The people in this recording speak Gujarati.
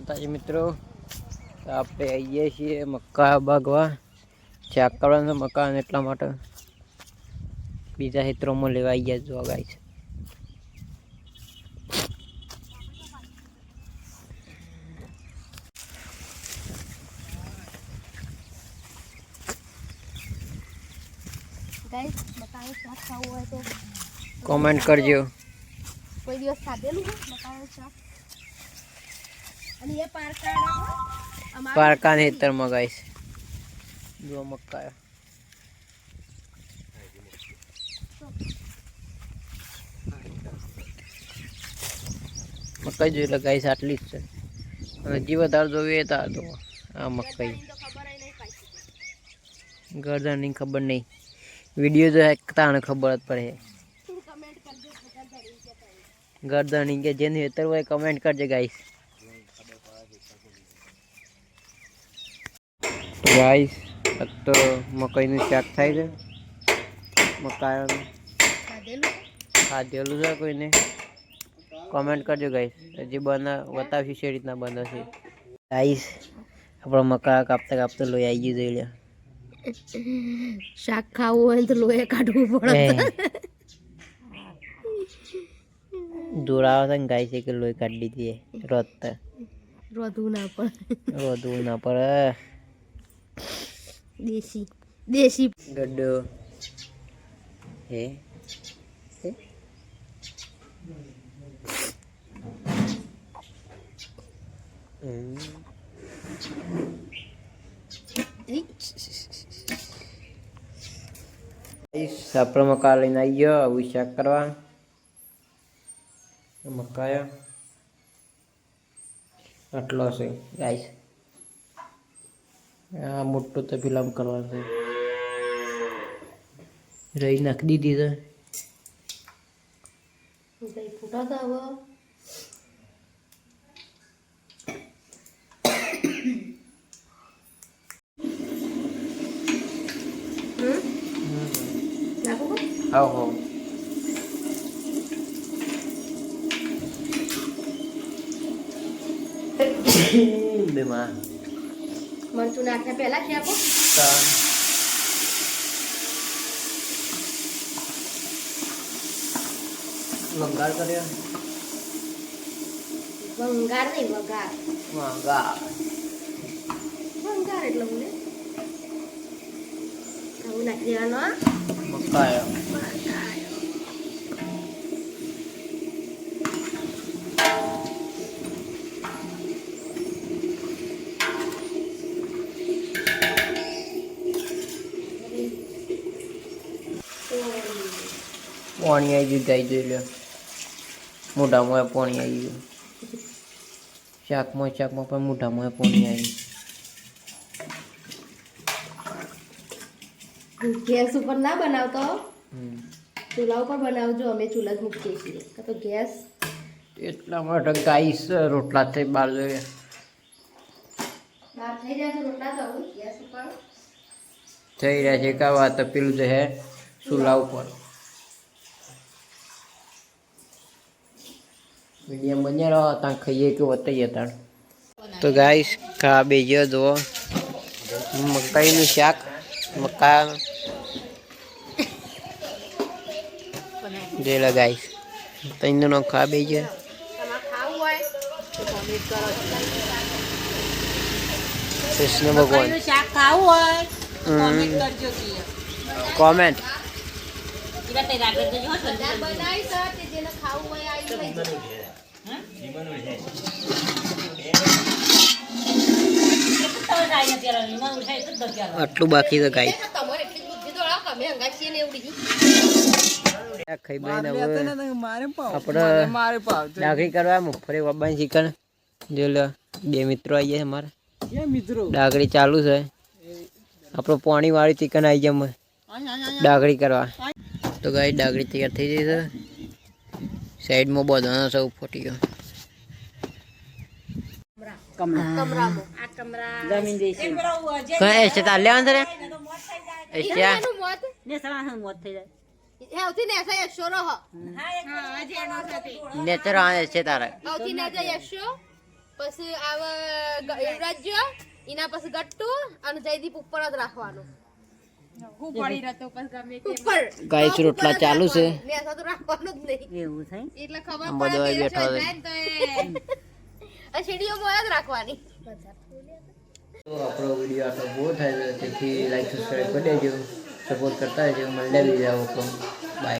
માતાજી મિત્રો, આપણે આવીએ છીએ મક્કા ભાગવા. ચેક કરવાનું મકાન એટલા માટે બીજા ક્ષેત્રોમાં લેવા આવી ગયા જો ગાઈસ. ગાઈસ મકાન શાક ખાવું હોય તો કોમેન્ટ કરજો. કોઈ દિવસ ખાધેલું છે મકાન શાક? અને એ પારકા હેતરમાં ગાઈસ જો મક્કા મકાઈ જોઈ લે ગાઈસ, આટલી જ છે. હજી વધારે જોઈએ તો આ મકાઈ ગરદનની ખબર નહીં, વિડીયો જો તાને ખબર જ પડે. ગરદની કે જેને હેતર હોય કમેન્ટ કરજે ગાઈસ. ગાઈસ તો મકાઈનું શાક થાય છે. મકાઈનું ખાધેલું છે કોઈને? કમેન્ટ કરજો ગાઈસ. હજી બતાવશું છે રીતના બનશે ગાઈસ. આપણો મકા કાપતા કાપતા લોહી આવી ગયું જોઈ લે. શાક ખાવું હોય તો લોહી કાઢવું પડે. દોરાવા છે ને ગાઈસ કે લોહી કાઢી દીધી રોધવું ના પડે. રોધવું ના પડે. દેશી દેશી ગડ્ડો હે આપણે મકા લઈને આવી ગયો આવું શાક કરવા. મકાયા આટલો છે ગાઈસ. આ મોટું તો ફિલ્મ કરવાનું છે. રહી નાખી દીધી છે. ફૂટા તો હવે આવો બેમાં મરચું નાખ્યા પહેલા છે આપો. વંગાર કર્યો. વંગાર નહીં વઘાર. વંગાર વંગાર એટલે મને આવું નાખી દેવાનો. મકાયો પાણી આવી ગયું ગાઈ જોઈ લો. મોઢામાં પાણી આવી ગયું. શાકમાં પણ મોઢામાં પાણી આવી. ગેસ ઉપર ના બનાવતો, ચૂલા ઉપર બનાવજો. અમે ચૂલા જ મૂકીએ છીએ તો ગેસ એટલા માટે ગાઈસ રોટલા થઈ બહાર જોઈએ. બહાર થઈ જાય તો રોટલા તો ગેસ ઉપર થઈ રહ્યા છે. કા વાત પેલું જે હે ચૂલા ઉપર મીડિયમ બન્યા રહો ત્યાં ખાઈએ કે વતાઈએ ત્યાં. તો ગાઈસ ખા બેજો જુઓ મકાઈનું શાક. મકા જેલા ગાઈસ તઈનો ખા બેજો. ખાવું હોય તો કોમેન્ટ કરો. કૃષ્ણ ભગવાન શાક ખાવું હોય કોમેન્ટ કરજો. કોમેન્ટ આટલું બાકી છે ગાઈ. આપણે ડાગરી કરવા મગફળી વાપવાની ચિકન જો લો. બે મિત્રો આવી ગયા અમારે. ડાગરી ચાલુ છે. આપણો પાણી વાળી ચિકન આવી જાય ડાગરી કરવા. તો ગાઈ ડાગરી તૈયાર થઈ ગઈ છે. સાઈડમાં બધાનો સૌ ફૂટી ગયો. પછી આવે યુવરાજ્ય એના પછી ગટ્ટુ અને જયદીપ ઉપર જ રાખવાનું ઉપર ગાઈસ રોટલા ચાલુ છે લેસા તો રાખવાનું જ નહીં એવું થાય એટલે ખબર આ બધો પડે બેઠો કે છે. જાય ને તો આ સીડીઓમાં જ રાખવાની તો આપણો વિડીયો આટલો પૂરો થાય છે તેથી લાઈક સબસ્ક્રાઈબ કરી દેજો સપોર્ટ કરતા રહેજો મળ્યા બીજા વખત બાય